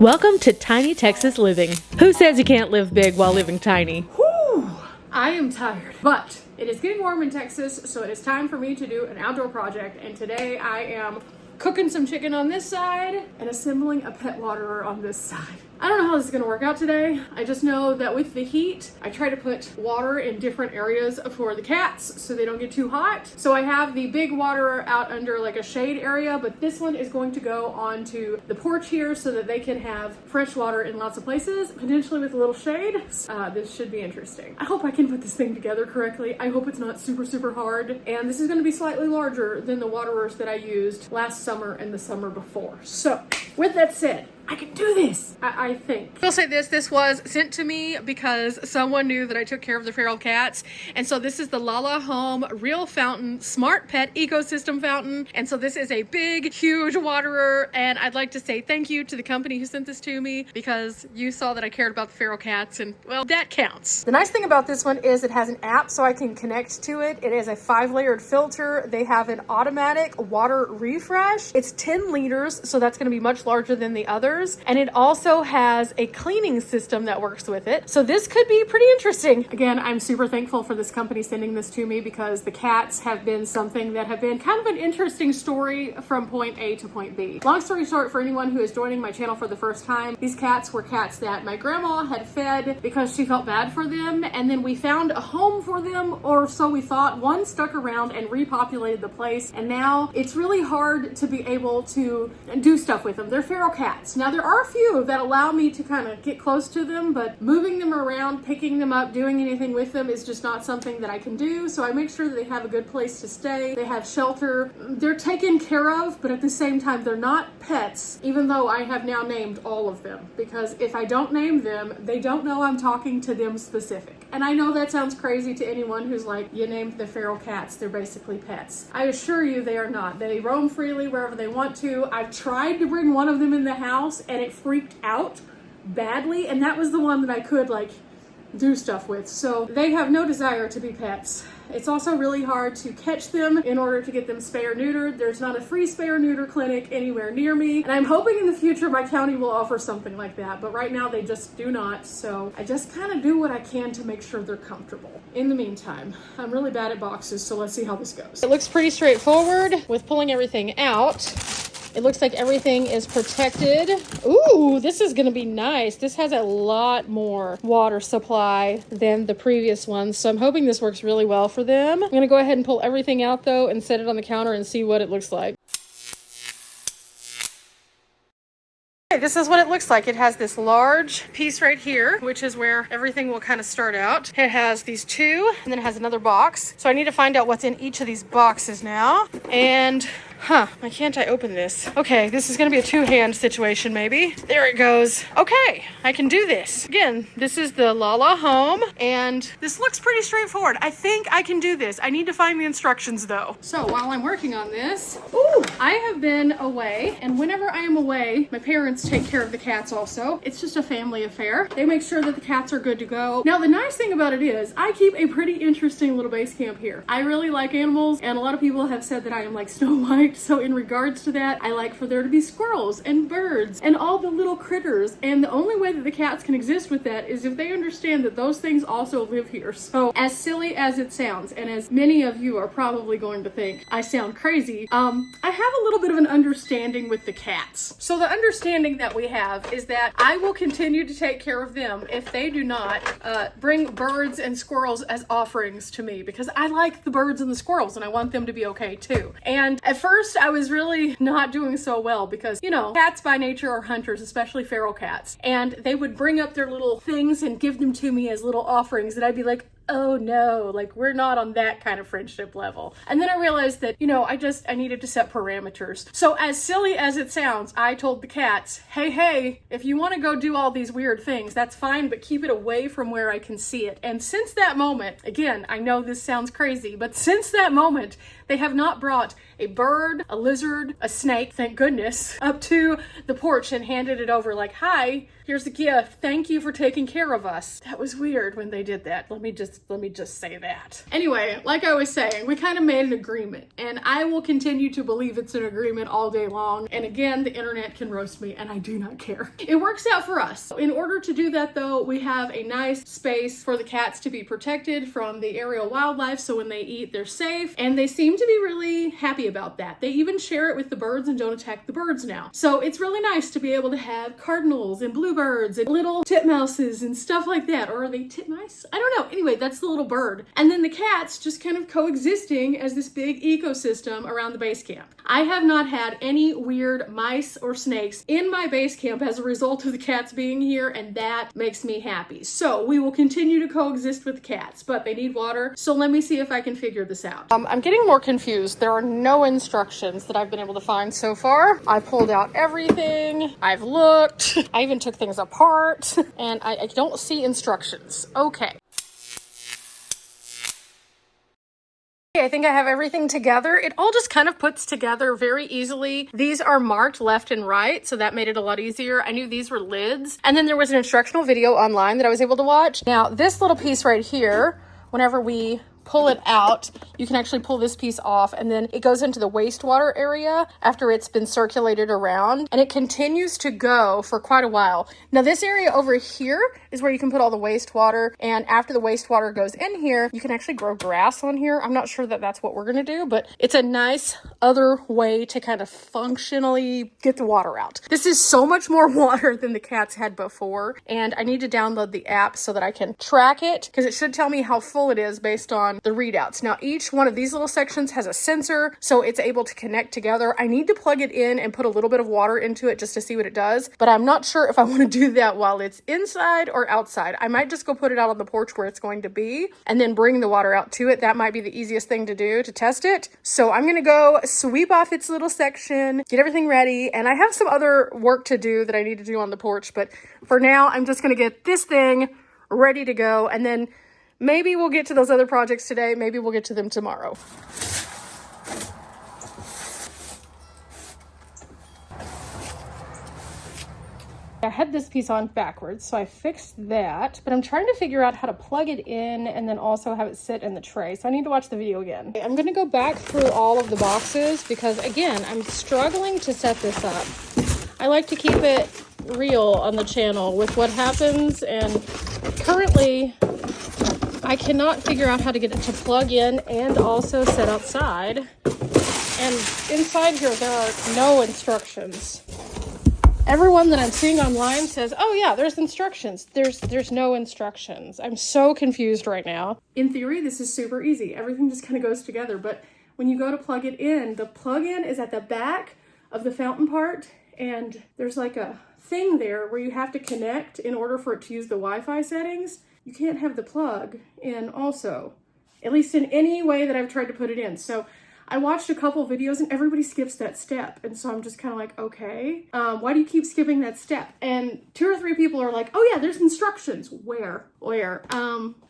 Welcome to Tiny Texas Living. Who says you can't live big while living tiny? Whew, I am tired, but it is getting warm in Texas, so it is time for me to do an outdoor project. And today I am cooking some chicken on this side and assembling a pet waterer on this side. I don't know how this is gonna work out today. I just know that with the heat, I try to put water in different areas for the cats so they don't get too hot. So I have the big waterer out under like a shade area, but this one is going to go onto the porch here so that they can have fresh water in lots of places, potentially with a little shade. This should be interesting. I hope I can put this thing together correctly. I hope it's not super hard. And this is gonna be slightly larger than the waterers that I used last summer and the summer before. So with that said, I can do this, I think. I'll say this was sent to me because someone knew that I took care of the feral cats. And so this is the Lala Home Real Fountain Smart Pet Ecosystem Fountain. And so this is a big, huge waterer. And I'd like to say thank you to the company who sent this to me because you saw that I cared about the feral cats and, well, that counts. The nice thing about this one is it has an app so I can connect to it. It is a 5-layered filter. They have an automatic water refresh. It's 10 liters, so that's gonna be much larger than the others. And it also has a cleaning system that works with it. So this could be pretty interesting. Again, I'm super thankful for this company sending this to me because the cats have been something that have been kind of an interesting story from point A to point B. Long story short, for anyone who is joining my channel for the first time, these cats were cats that my grandma had fed because she felt bad for them. And then we found a home for them, or so we thought. One stuck around and repopulated the place. And now it's really hard to be able to do stuff with them. They're feral cats. Now, there are a few that allow me to kind of get close to them, but moving them around, picking them up, doing anything with them is just not something that I can do. So I make sure that they have a good place to stay. They have shelter. They're taken care of, but at the same time, they're not pets, even though I have now named all of them. Because if I don't name them, they don't know I'm talking to them specific. And I know that sounds crazy to anyone who's like, you named the feral cats, they're basically pets. I assure you they are not. They roam freely wherever they want to. I've tried to bring one of them in the house and it freaked out badly, and that was the one that I could like do stuff with. So they have no desire to be pets. It's also really hard to catch them in order to get them spay or neutered. There's not a free spay or neuter clinic anywhere near me, and I'm hoping in the future my county will offer something like that, but right now they just do not. So I just kind of do what I can to make sure they're comfortable. In the meantime, I'm really bad at boxes, so let's see how this goes. It looks pretty straightforward with pulling everything out. It looks like everything is protected. Ooh, this is gonna be nice. This has a lot more water supply than the previous one, so I'm hoping this works really well for them. I'm gonna go ahead and pull everything out though and set it on the counter and see what it looks like. Okay, this is what it looks like. It has this large piece right here, which is where everything will kind of start out. It has these two, and then it has another box. So I need to find out what's in each of these boxes now. And why can't I open this? Okay, this is gonna be a two-hand situation maybe. There it goes. Okay, I can do this. Again, this is the Lala Home, and this looks pretty straightforward. I think I can do this. I need to find the instructions though. So while I'm working on this, I have been away, and whenever I am away, my parents take care of the cats also. It's just a family affair. They make sure that the cats are good to go. Now, the nice thing about it is I keep a pretty interesting little base camp here. I really like animals, and a lot of people have said that I am like Snow White. So in regards to that, I like for there to be squirrels and birds and all the little critters. And the only way that the cats can exist with that is if they understand that those things also live here. So as silly as it sounds, and as many of you are probably going to think I sound crazy, I have a little bit of an understanding with the cats. So the understanding that we have is that I will continue to take care of them if they do not bring birds and squirrels as offerings to me, because I like the birds and the squirrels and I want them to be okay too. And at first I was really not doing so well because, you know, cats by nature are hunters, especially feral cats. And they would bring up their little things and give them to me as little offerings, and I'd be like, oh no, like we're not on that kind of friendship level. And then I realized that, you know, I needed to set parameters. So as silly as it sounds, I told the cats, hey, if you want to go do all these weird things, that's fine, but keep it away from where I can see it. And since that moment, again, I know this sounds crazy, but since that moment, they have not brought a bird, a lizard, a snake, thank goodness, up to the porch and handed it over like, hi, here's a gift. Thank you for taking care of us. That was weird when they did that. Let me just let me just say that. Anyway, like I was saying, we kind of made an agreement, and I will continue to believe it's an agreement all day long. And again, the internet can roast me, and I do not care. It works out for us. In order to do that though, we have a nice space for the cats to be protected from the aerial wildlife, so when they eat, they're safe, and they seem to be really happy about that. They even share it with the birds and don't attack the birds now. So it's really nice to be able to have cardinals and bluebirds and little titmouses and stuff like that. Or are they titmice? I don't know. Anyway, that's the little bird. And then the cats just kind of coexisting as this big ecosystem around the base camp. I have not had any weird mice or snakes in my base camp as a result of the cats being here, and that makes me happy. So we will continue to coexist with the cats, but they need water. So let me see if I can figure this out. I'm getting more confused. There are no instructions that I've been able to find so far. I pulled out everything. I've looked. I even took things apart, and I don't see instructions. Okay. I think I have everything together. It all just kind of puts together very easily. These are marked left and right, so that made it a lot easier. I knew these were lids. And then there was an instructional video online that I was able to watch. Now, this little piece right here, whenever we pull it out, you can actually pull this piece off, and then it goes into the wastewater area after it's been circulated around, and it continues to go for quite a while. Now this area over here is where you can put all the wastewater, and after the wastewater goes in here, you can actually grow grass on here. I'm not sure that that's what we're gonna do, but it's a nice other way to kind of functionally get the water out. This is so much more water than the cats had before, and I need to download the app so that I can track it, because it should tell me how full it is based on the readouts. Now each one of these little sections has a sensor, so it's able to connect together. I need to plug it in and put a little bit of water into it just to see what it does, but I'm not sure if I want to do that while it's inside or outside. I might just go put it out on the porch where it's going to be and then bring the water out to it. That might be the easiest thing to do to test it. So I'm gonna go sweep off its little section, get everything ready, and I have some other work to do that I need to do on the porch, but for now I'm just gonna get this thing ready to go, and then maybe we'll get to those other projects today. Maybe we'll get to them tomorrow. I had this piece on backwards, so I fixed that, but I'm trying to figure out how to plug it in and then also have it sit in the tray. So I need to watch the video again. I'm going to go back through all of the boxes because, again, I'm struggling to set this up. I like to keep it real on the channel with what happens, and currently I cannot figure out how to get it to plug in and also set outside. And inside here, there are no instructions. Everyone that I'm seeing online says, oh yeah, there's instructions. There's no instructions. I'm so confused right now. In theory, this is super easy. Everything just kind of goes together. But when you go to plug it in, the plug-in is at the back of the fountain part. And there's like a thing there where you have to connect in order for it to use the Wi-Fi settings. You can't have the plug in also, at least in any way that I've tried to put it in. So I watched a couple videos and everybody skips that step. And so I'm just kind of like, okay, why do you keep skipping that step? And 2 or 3 people are like, oh yeah, there's instructions. Where?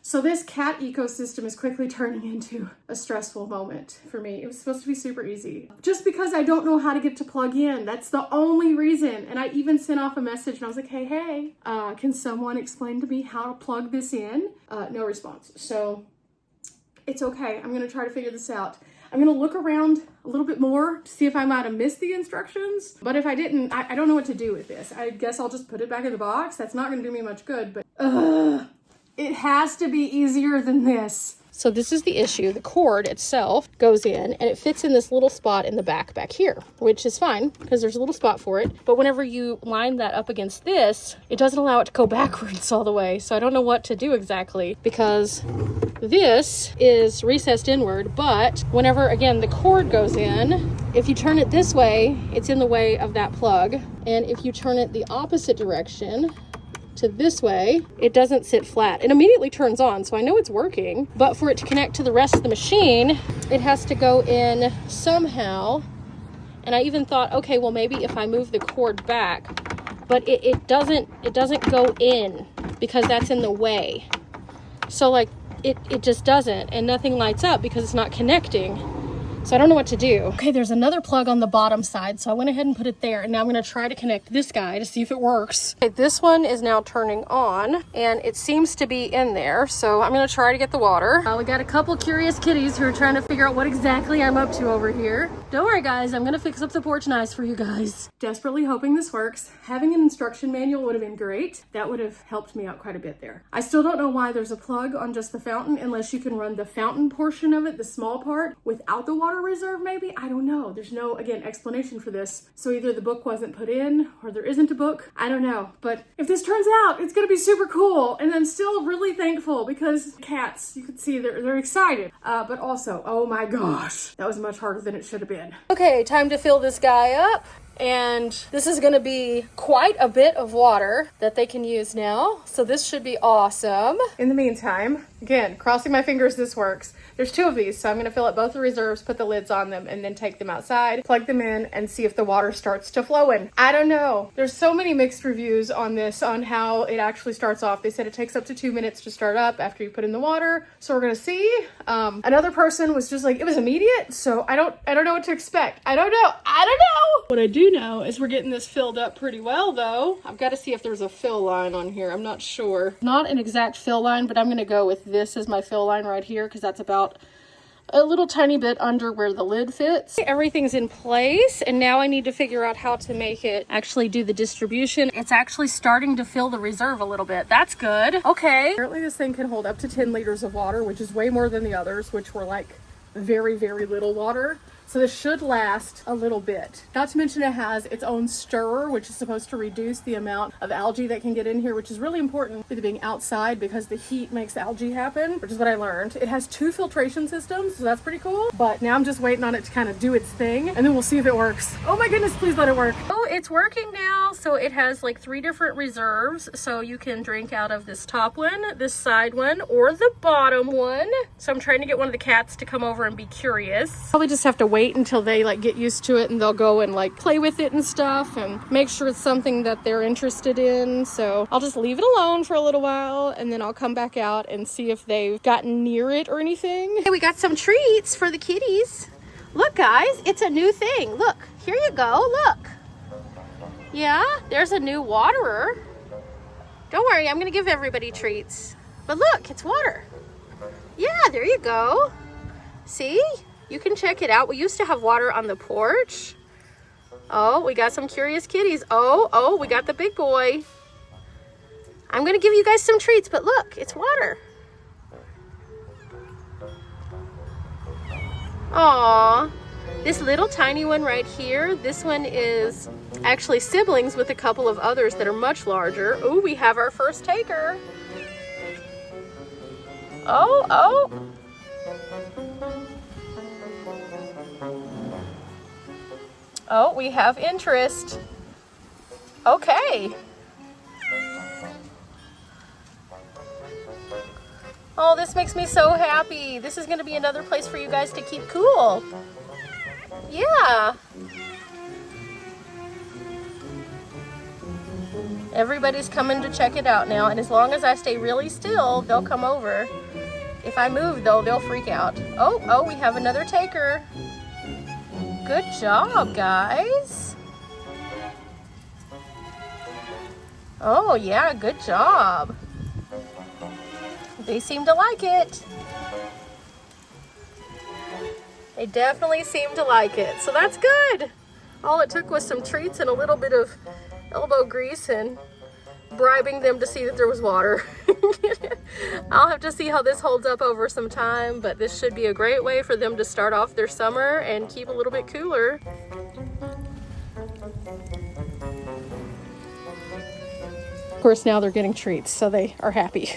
So this cat ecosystem is quickly turning into a stressful moment for me. It was supposed to be super easy. Just because I don't know how to get to plug in. That's the only reason. And I even sent off a message and I was like, hey, can someone explain to me how to plug this in? No response. So it's okay. I'm gonna try to figure this out. I'm gonna look around a little bit more to see if I might have missed the instructions. But if I didn't, I don't know what to do with this. I guess I'll just put it back in the box. That's not gonna do me much good, but it has to be easier than this. So this is the issue. The cord itself goes in and it fits in this little spot in the back here, which is fine because there's a little spot for it. But whenever you line that up against this, it doesn't allow it to go backwards all the way. So I don't know what to do exactly because this is recessed inward, but whenever, again, the cord goes in, if you turn it this way, it's in the way of that plug. And if you turn it the opposite direction, to this way, it doesn't sit flat. It immediately turns on, so I know it's working, but for it to connect to the rest of the machine, it has to go in somehow. And I even thought, okay, well maybe if I move the cord back, but it doesn't go in because that's in the way. So like it just doesn't, and nothing lights up because it's not connecting. So I don't know what to do. Okay, there's another plug on the bottom side, so I went ahead and put it there, and now I'm gonna try to connect this guy to see if it works. Okay, this one is now turning on, and it seems to be in there, so I'm gonna try to get the water. We got a couple curious kitties who are trying to figure out what exactly I'm up to over here. Don't worry, guys, I'm gonna fix up the porch nice for you guys. Desperately hoping this works. Having an instruction manual would have been great. That would have helped me out quite a bit there. I still don't know why there's a plug on just the fountain, unless you can run the fountain portion of it, the small part, without the water reserve maybe? I don't know. There's no, again, explanation for this. So either the book wasn't put in or there isn't a book. I don't know. But if this turns out, it's gonna be super cool. And I'm still really thankful because cats, you can see they're excited. But also, oh my gosh, that was much harder than it should have been. Okay, time to fill this guy up. And this is going to be quite a bit of water that they can use now. So this should be awesome. In the meantime, again, crossing my fingers this works. There's 2 of these, so I'm going to fill up both the reserves, put the lids on them, and then take them outside, plug them in, and see if the water starts to flow in. I don't know. There's so many mixed reviews on this, on how it actually starts off. They said it takes up to 2 minutes to start up after you put in the water. So we're going to see. Another person was just like, it was immediate. So I don't know what to expect. I don't know. What I do know is we're getting this filled up pretty well, though. I've got to see if there's a fill line on here. I'm not sure. Not an exact fill line, but I'm going to go with this as my fill line right here because that's about a little tiny bit under where the lid fits. Everything's in place, and now I need to figure out how to make it actually do the distribution. It's actually starting to fill the reserve a little bit. That's good. Okay. Apparently this thing can hold up to 10 liters of water, which is way more than the others, which were like very, very little water. So this should last a little bit. Not to mention it has its own stirrer, which is supposed to reduce the amount of algae that can get in here, which is really important with it being outside because the heat makes algae happen, which is what I learned. It has 2 filtration systems, so that's pretty cool. But now I'm just waiting on it to kind of do its thing, and then we'll see if it works. Oh my goodness, please let it work. Oh, it's working now. So it has like 3 different reserves. So you can drink out of this top one, this side one, or the bottom one. So I'm trying to get one of the cats to come over and be curious. Probably just have to wait until they like get used to it, and they'll go and like play with it and stuff and make sure it's something that they're interested in. So I'll just leave it alone for a little while, and then I'll come back out and see if they've gotten near it or anything. Hey, we got some treats for the kitties. Look guys, it's a new thing. Look, here you go, look. Yeah, there's a new waterer. Don't worry, I'm gonna give everybody treats. But look, it's water. Yeah, there you go. See? You can check it out. We used to have water on the porch. Oh, we got some curious kitties. Oh, we got the big boy. I'm gonna give you guys some treats, but look, it's water. Aw, this little tiny one right here, this one is actually siblings with a couple of others that are much larger. Oh, we have our first taker. Oh. Oh, we have interest. Okay. Oh, this makes me so happy. This is going to be another place for you guys to keep cool. Yeah. Everybody's coming to check it out now, and as long as I stay really still, they'll come over. If I move, though, they'll freak out. Oh, we have another taker. Good job, guys. Oh, yeah, good job. They seem to like it. They definitely seem to like it, so that's good. All it took was some treats and a little bit of elbow grease and bribing them to see that there was water. I'll have to see how this holds up over some time, but this should be a great way for them to start off their summer and keep a little bit cooler. Of course, now they're getting treats, so they are happy.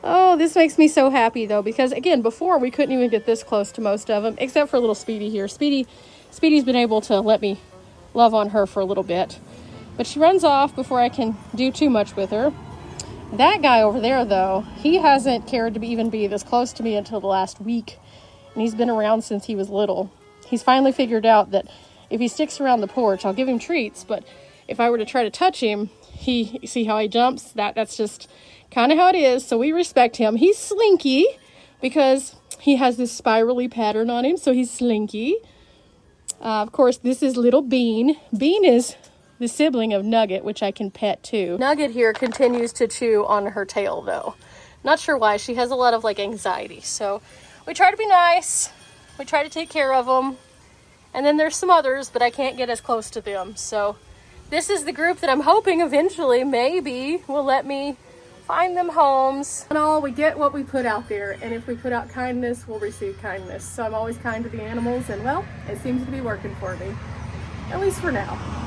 Oh, this makes me so happy though, because again, before we couldn't even get this close to most of them, except for little Speedy here. Speedy's been able to let me love on her for a little bit, but she runs off before I can do too much with her. That guy over there though, he hasn't cared to even be this close to me until the last week, and he's been around since he was little. He's finally figured out that if he sticks around the porch, I'll give him treats, but if I were to try to touch him, see how he jumps? That's just kind of how it is, so we respect him. He's slinky because He has this spirally pattern on him, so he's Slinky. Of course, this is little Bean. Bean is the sibling of Nugget, which I can pet too. Nugget here continues to chew on her tail though. Not sure why. She has a lot of like anxiety. So we try to be nice. We try to take care of them. And then there's some others, but I can't get as close to them. So this is the group that I'm hoping eventually maybe will let me find them homes. And all, we get what we put out there, and if we put out kindness, we'll receive kindness. So I'm always kind to the animals, and well, it seems to be working for me, at least for now.